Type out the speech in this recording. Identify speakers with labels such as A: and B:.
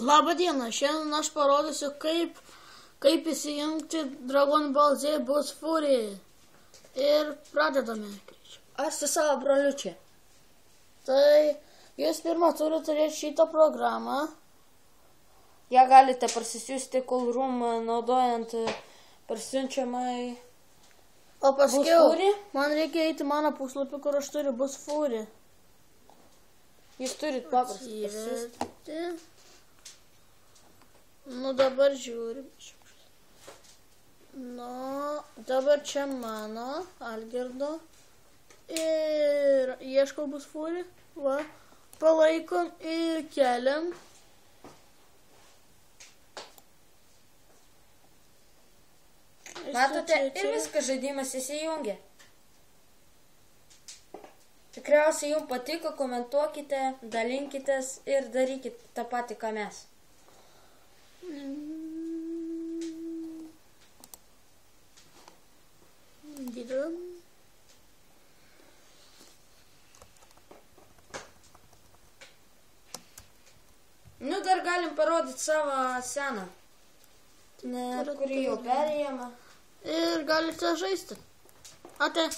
A: Labą dieną, šiandien aš parodysiu, kaip įsijungti Dragon Ball Z Bus Fury. Ir pradedame.
B: Aš su savo broliučiu.
A: Tai jūs pirmą turite turėti šitą programą.
B: Ją galite parsisiųsti Cool Room naudojant parsiunčiamai
A: O paskiau
B: Bus Fury?
A: man reikia eiti mano puslapį, kur aš turiu Bus Fury.
B: Jūs turit paprastai parsisiųsti.
A: Įvesti. Nu dabar žiūrim. Nu, dabar čia mano, Algirdo. Ir ieškau Bus Fury. Va. Palaikom ir keliam.
B: Matote, ir viskas žaidimas įsijungia. Tikriausiai jums patiko, komentuokite, dalinkitės ir darykite tą patį, ką mes.
A: Gydam.
B: Nu, dar galim parodyti savo seną. Kurį jau perėjama.
A: Ir galite žaisti. Ate.